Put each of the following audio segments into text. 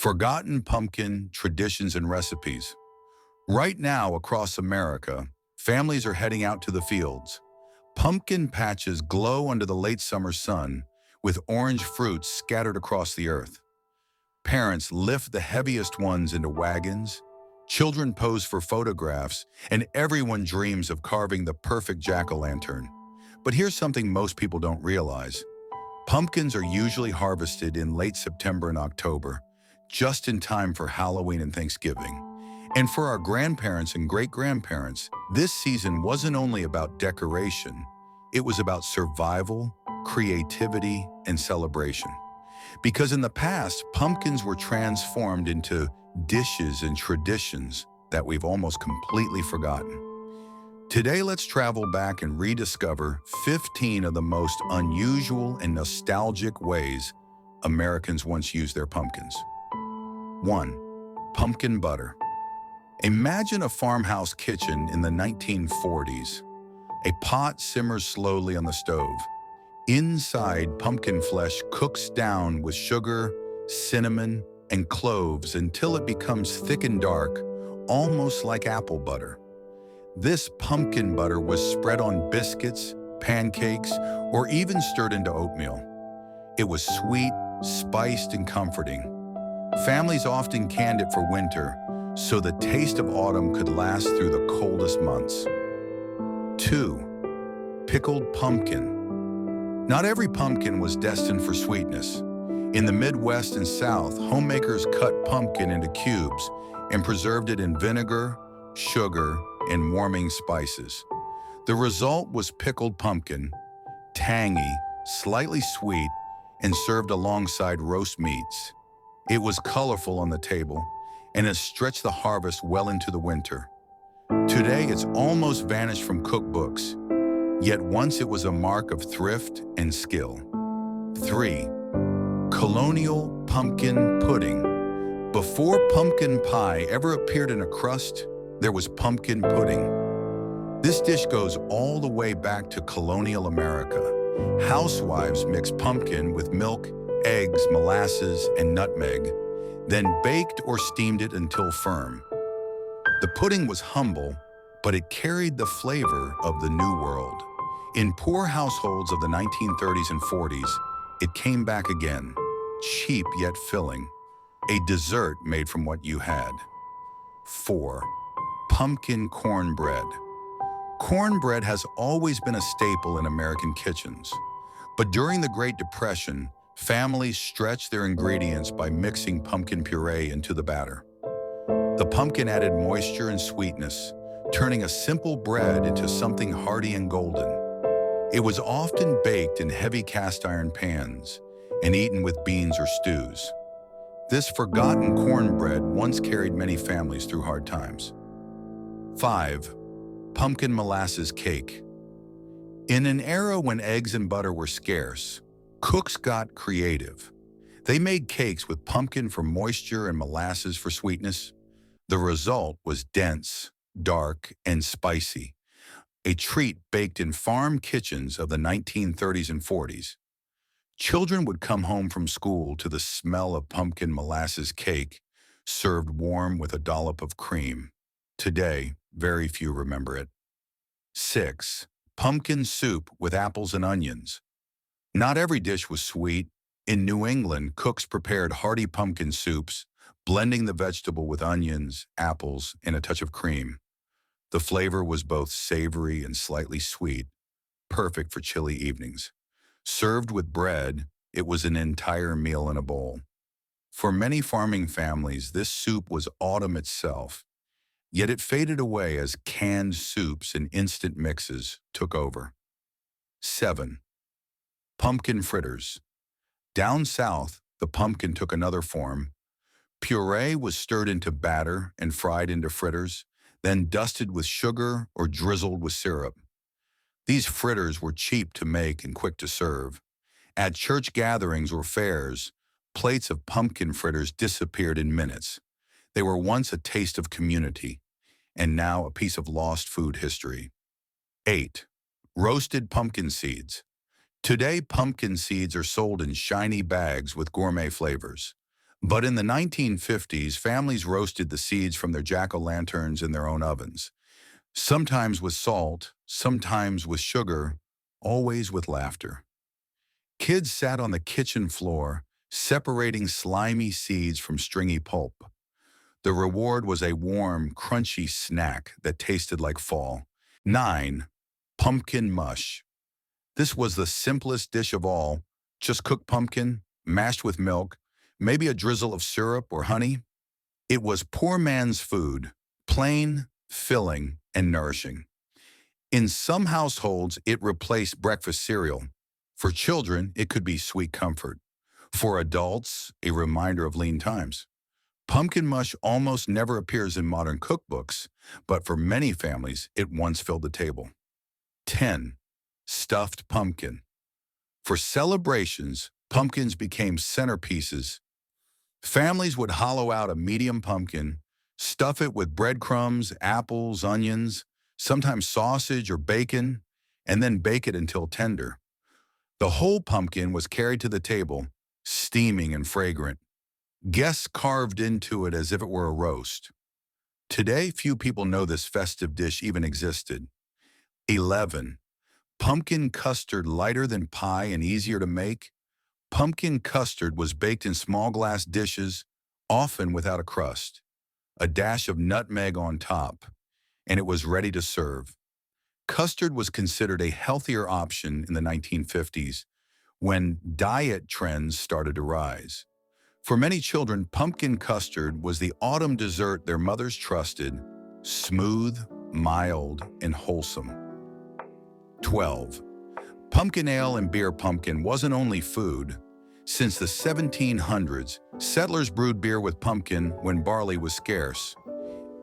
Forgotten pumpkin traditions and recipes. Right now, across America, families are heading out to the fields. Pumpkin patches glow under the late summer sun, with orange fruits scattered across the earth. Parents lift the heaviest ones into wagons, children pose for photographs, and everyone dreams of carving the perfect jack-o'-lantern. But here's something most people don't realize. Pumpkins are usually harvested in late September and October, just in time for Halloween and Thanksgiving. And for our grandparents and great-grandparents, this season wasn't only about decoration, it was about survival, creativity, and celebration. Because in the past, pumpkins were transformed into dishes and traditions that we've almost completely forgotten. Today, let's travel back and rediscover 15 of the most unusual and nostalgic ways Americans once used their pumpkins. 1. Pumpkin butter. Imagine a farmhouse kitchen in the 1940s. A pot simmers slowly on the stove. Inside, pumpkin flesh cooks down with sugar, cinnamon, and cloves until it becomes thick and dark, almost like apple butter. This pumpkin butter was spread on biscuits, pancakes, or even stirred into oatmeal. It was sweet, spiced, and comforting. Families often canned it for winter, so the taste of autumn could last through the coldest months. 2. Pickled pumpkin. Not every pumpkin was destined for sweetness. In the Midwest and South, homemakers cut pumpkin into cubes and preserved it in vinegar, sugar, and warming spices. The result was pickled pumpkin, tangy, slightly sweet, and served alongside roast meats. It was colorful on the table, and it stretched the harvest well into the winter. Today, it's almost vanished from cookbooks, yet once it was a mark of thrift and skill. 3. Colonial pumpkin pudding. Before pumpkin pie ever appeared in a crust, there was pumpkin pudding. This dish goes all the way back to colonial America. Housewives mixed pumpkin with milk, eggs, molasses, and nutmeg, then baked or steamed it until firm. The pudding was humble, but it carried the flavor of the New World. In poor households of the 1930s and 40s, it came back again, cheap yet filling, a dessert made from what you had. 4. Pumpkin cornbread. Cornbread has always been a staple in American kitchens, but during the Great Depression, families stretched their ingredients by mixing pumpkin puree into the batter. The pumpkin added moisture and sweetness, turning a simple bread into something hearty and golden. It was often baked in heavy cast iron pans and eaten with beans or stews. This forgotten cornbread once carried many families through hard times. 5. Pumpkin molasses cake. In an era when eggs and butter were scarce, cooks got creative. They made cakes with pumpkin for moisture and molasses for sweetness. The result was dense, dark, and spicy, a treat baked in farm kitchens of the 1930s and 40s. Children would come home from school to the smell of pumpkin molasses cake, served warm with a dollop of cream. Today, very few remember it. 6. Pumpkin soup with apples and onions. Not every dish was sweet. In New England, cooks prepared hearty pumpkin soups, blending the vegetable with onions, apples, and a touch of cream. The flavor was both savory and slightly sweet, perfect for chilly evenings. Served with bread, it was an entire meal in a bowl. For many farming families, this soup was autumn itself, yet it faded away as canned soups and instant mixes took over. 7. Pumpkin fritters. Down south, the pumpkin took another form. Puree was stirred into batter and fried into fritters, then dusted with sugar or drizzled with syrup. These fritters were cheap to make and quick to serve. At church gatherings or fairs, plates of pumpkin fritters disappeared in minutes. They were once a taste of community, and now a piece of lost food history. 8. Roasted pumpkin seeds. Today, pumpkin seeds are sold in shiny bags with gourmet flavors. But in the 1950s, families roasted the seeds from their jack-o'-lanterns in their own ovens, sometimes with salt, sometimes with sugar, always with laughter. Kids sat on the kitchen floor, separating slimy seeds from stringy pulp. The reward was a warm, crunchy snack that tasted like fall. 9. Pumpkin mush. This was the simplest dish of all. Just cooked pumpkin, mashed with milk, maybe a drizzle of syrup or honey. It was poor man's food, plain, filling, and nourishing. In some households, it replaced breakfast cereal. For children, it could be sweet comfort. For adults, a reminder of lean times. Pumpkin mush almost never appears in modern cookbooks, but for many families, it once filled the table. 10. Stuffed pumpkin. For celebrations, pumpkins became centerpieces. Families would hollow out a medium pumpkin, stuff it with breadcrumbs, apples, onions, sometimes sausage or bacon, and then bake it until tender. The whole pumpkin was carried to the table, steaming and fragrant. Guests carved into it as if it were a roast. Today, few people know this festive dish even existed. 11. Pumpkin custard, lighter than pie and easier to make. Pumpkin custard was baked in small glass dishes, often without a crust. A dash of nutmeg on top, and it was ready to serve. Custard was considered a healthier option in the 1950s, when diet trends started to rise. For many children, pumpkin custard was the autumn dessert their mothers trusted, smooth, mild, and wholesome. 12. Pumpkin ale and beer. Pumpkin wasn't only food. Since the 1700s, settlers brewed beer with pumpkin when barley was scarce.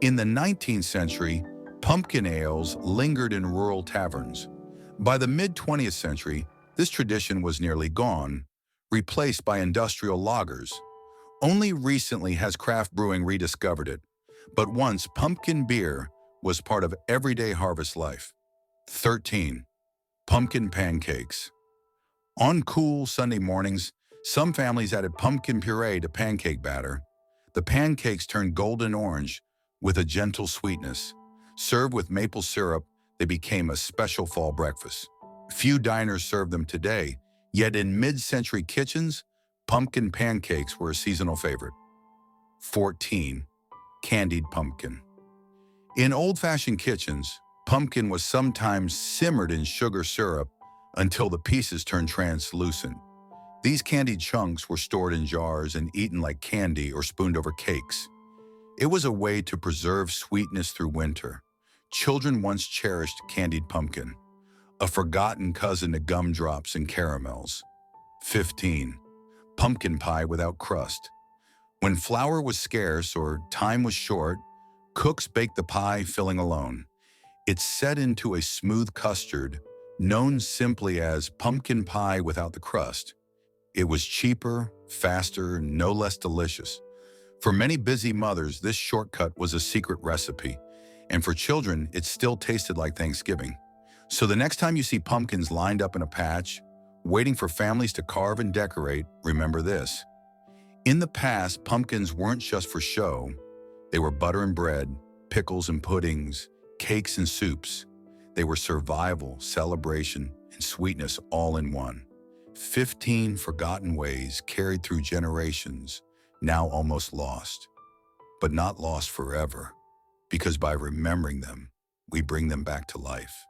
In the 19th century, pumpkin ales lingered in rural taverns. By the mid-20th century, this tradition was nearly gone, replaced by industrial lagers. Only recently has craft brewing rediscovered it, but once pumpkin beer was part of everyday harvest life. 13. Pumpkin pancakes. On cool Sunday mornings, some families added pumpkin puree to pancake batter. The pancakes turned golden orange with a gentle sweetness. Served with maple syrup, they became a special fall breakfast. Few diners serve them today, yet in mid-century kitchens, pumpkin pancakes were a seasonal favorite. 14. Candied pumpkin. In old-fashioned kitchens, pumpkin was sometimes simmered in sugar syrup until the pieces turned translucent. These candied chunks were stored in jars and eaten like candy or spooned over cakes. It was a way to preserve sweetness through winter. Children once cherished candied pumpkin, a forgotten cousin to gumdrops and caramels. 15. Pumpkin pie without crust. When flour was scarce or time was short, cooks baked the pie filling alone. It set into a smooth custard, known simply as pumpkin pie without the crust. It was cheaper, faster, and no less delicious. For many busy mothers, this shortcut was a secret recipe, and for children, it still tasted like Thanksgiving. So the next time you see pumpkins lined up in a patch, waiting for families to carve and decorate, remember this. In the past, pumpkins weren't just for show. They were butter and bread, pickles and puddings, cakes and soups. They were survival, celebration, and sweetness all in one. 15 forgotten ways carried through generations, now almost lost. But not lost forever, because by remembering them, we bring them back to life.